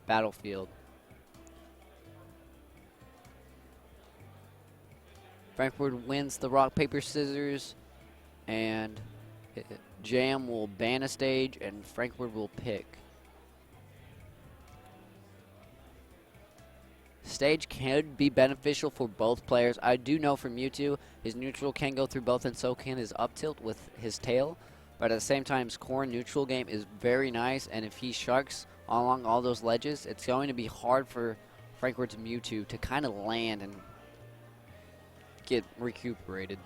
battlefield. Frankward wins the rock, paper, scissors, and Jam will ban a stage, and Frankward will pick. Stage can be beneficial for both players. I do know for Mewtwo, his neutral can go through both, and so can his up tilt with his tail. But at the same time, his Corrin neutral game is very nice, and if he sharks along all those ledges, it's going to be hard for Frankward's Mewtwo to kind of land and get recuperated.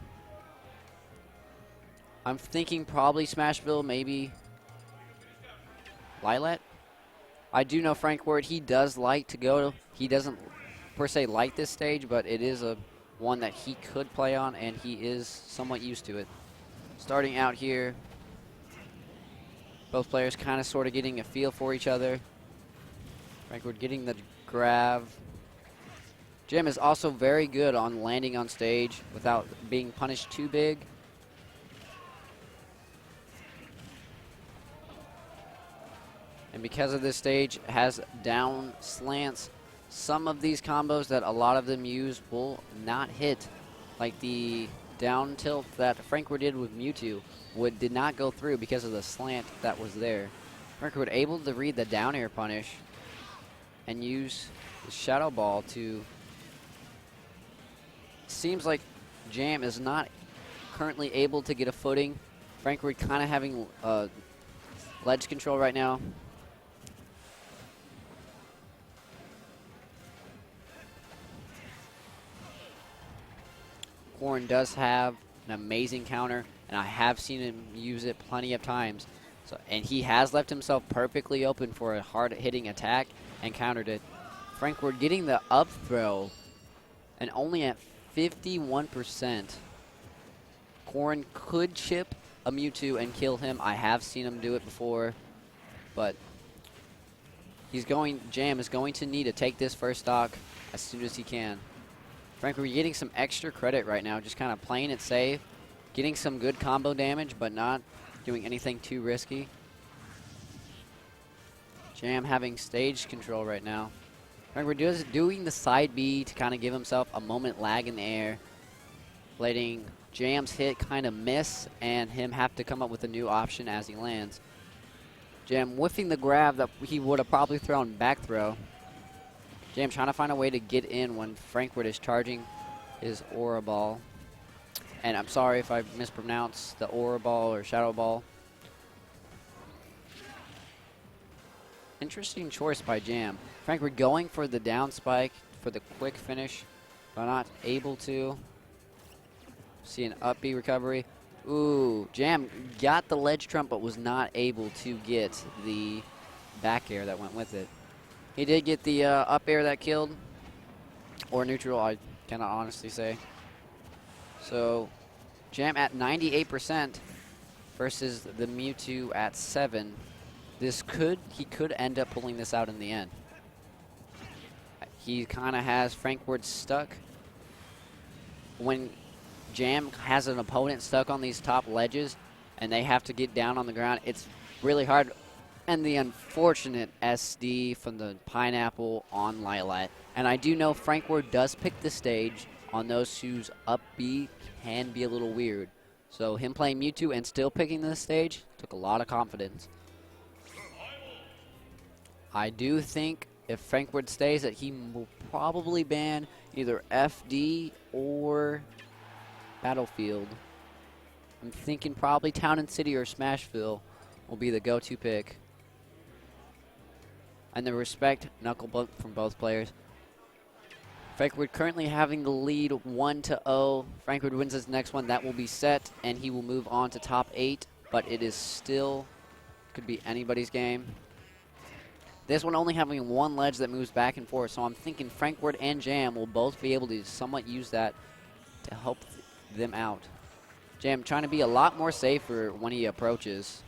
I'm thinking probably Smashville, maybe Lilat. I do know Frankward, he does like to go, he doesn't per se like this stage, but it is a one that he could play on, and he is somewhat used to it. Starting out here, both players kind of sort of getting a feel for each other. Frankward getting the grab. Jam is also very good on landing on stage without being punished too big. And because of this stage has down slants, some of these combos that a lot of them use will not hit. Like the down tilt that Frankward did with Mewtwo did not go through because of the slant that was there. Frankward able to read the down air punish and use the Shadow Ball to... Seems like Jam is not currently able to get a footing. Frankward kind of having ledge control right now. Corrin does have an amazing counter, and I have seen him use it plenty of times. So, and he has left himself perfectly open for a hard-hitting attack and countered it. Frankward getting the up throw, and only at 51%. Corrin could chip a Mewtwo and kill him. I have seen him do it before, but Jam is going to need to take this first stock as soon as he can. Frankward getting some extra credit right now, just kind of playing it safe, getting some good combo damage, but not doing anything too risky. Jam having stage control right now. Frankward doing the side B to kind of give himself a moment lag in the air, letting Jam's hit kind of miss and him have to come up with a new option as he lands. Jam whiffing the grab that he would have probably thrown back throw. Jam trying to find a way to get in when Frankward is charging his Aura Ball. And I'm sorry if I mispronounce the Aura Ball or Shadow Ball. Interesting choice by Jam. Frankward going for the down spike for the quick finish, but not able to. See an up B recovery. Ooh, Jam got the ledge trump, but was not able to get the back air that went with it. He did get the up air that killed, or neutral, I cannot honestly say. So, Jam at 98% versus the Mewtwo at 7. He could end up pulling this out in the end. He kind of has Frankward stuck. When Jam has an opponent stuck on these top ledges and they have to get down on the ground, it's really hard. And the unfortunate SD from the pineapple on Lilat. And I do know Frankward does pick the stage on those whose up B can be a little weird. So him playing Mewtwo and still picking this stage took a lot of confidence. I do think if Frankward stays that he will probably ban either FD or Battlefield. I'm thinking probably Town and City or Smashville will be the go-to pick. And the respect knuckle bump from both players. Frankward currently having the lead 1-0. Frankward wins his next one. That will be set, and he will move on to top 8. But it is still, could be anybody's game. This one only having one ledge that moves back and forth. So I'm thinking Frankward and Jam will both be able to somewhat use that to help them out. Jam trying to be a lot more safer when he approaches.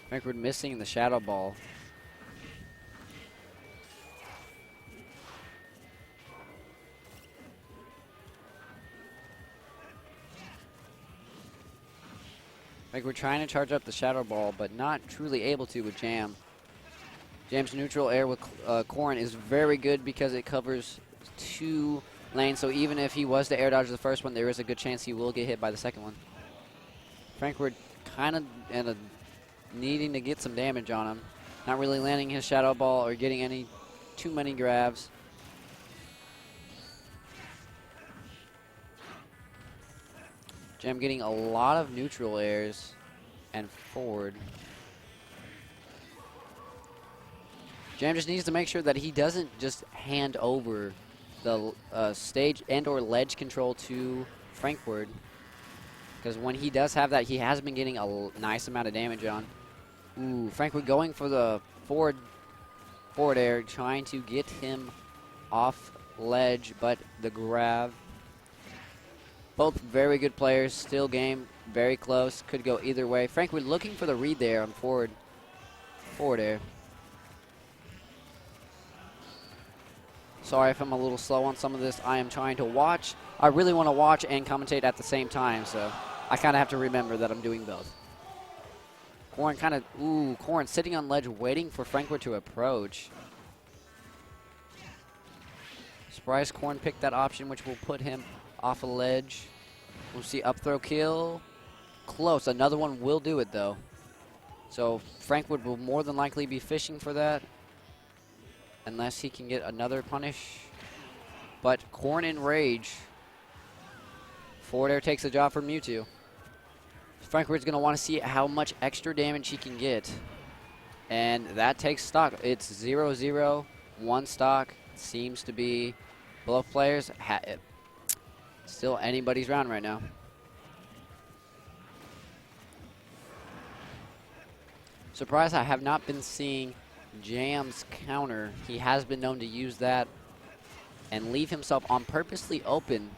Frankward missing the Shadow Ball. Like we're trying to charge up the Shadow Ball, but not truly able to with Jam. Jam's neutral air with Corrin is very good because it covers 2 lanes, so even if he was to air dodge the first one, there is a good chance he will get hit by the second one. Frankward kind of needing to get some damage on him. Not really landing his Shadow Ball or getting too many grabs. Jam getting a lot of neutral airs and forward. Jam just needs to make sure that he doesn't just hand over the stage and or ledge control to Frankward. Because when he does have that, he has been getting a nice amount of damage on. Ooh, Frankward going for the forward air, trying to get him off ledge, but the grab. Both very good players, still game, very close, could go either way. Frankward looking for the read there on forward air. Sorry if I'm a little slow on some of this. I am trying to watch. I really want to watch and commentate at the same time, so I kind of have to remember that I'm doing both. Corrin Corrin sitting on ledge waiting for Frankward to approach. Surprised Corrin picked that option, which will put him off a ledge. We'll see up throw kill. Close. Another one will do it, though. So Frankward will more than likely be fishing for that, unless he can get another punish. But Corrin in rage. Forward air takes the job from Mewtwo. Frankward's going to want to see how much extra damage he can get. And that takes stock. It's 0-0, 1 stock. Seems to be both players. Still anybody's round right now. Surprised I have not been seeing Jam's counter. He has been known to use that and leave himself on purposely open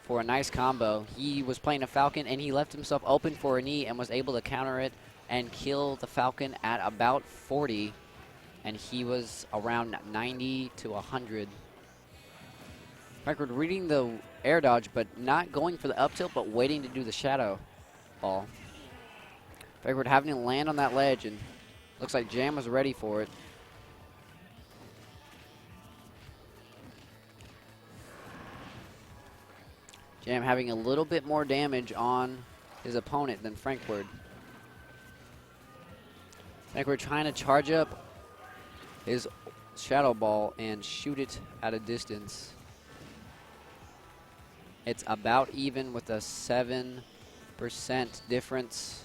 for a nice combo. He was playing a Falcon and he left himself open for a knee and was able to counter it and kill the Falcon at about 40, and he was around 90 to 100. Frankward reading the air dodge, but not going for the up tilt, but waiting to do the Shadow Ball. Frankward having to land on that ledge, and looks like Jam was ready for it. Jam having a little bit more damage on his opponent than Frankward. Frankward trying to charge up his Shadow Ball and shoot it at a distance. It's about even with a 7% difference,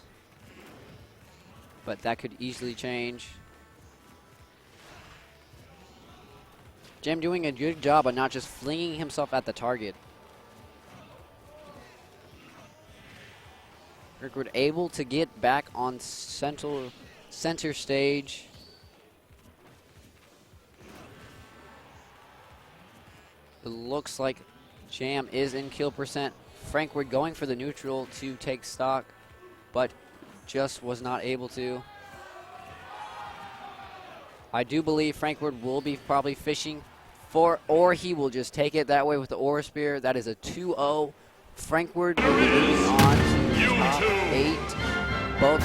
but that could easily change. Jam doing a good job of not just flinging himself at the target. Frankward able to get back on center stage. It looks like Jam is in kill percent. Frankward going for the neutral to take stock, but just was not able to. I do believe Frankward will be probably fishing for, or he will just take it that way with the Aura Spear. That is a 2-0. Frankward will be moving on to top 8.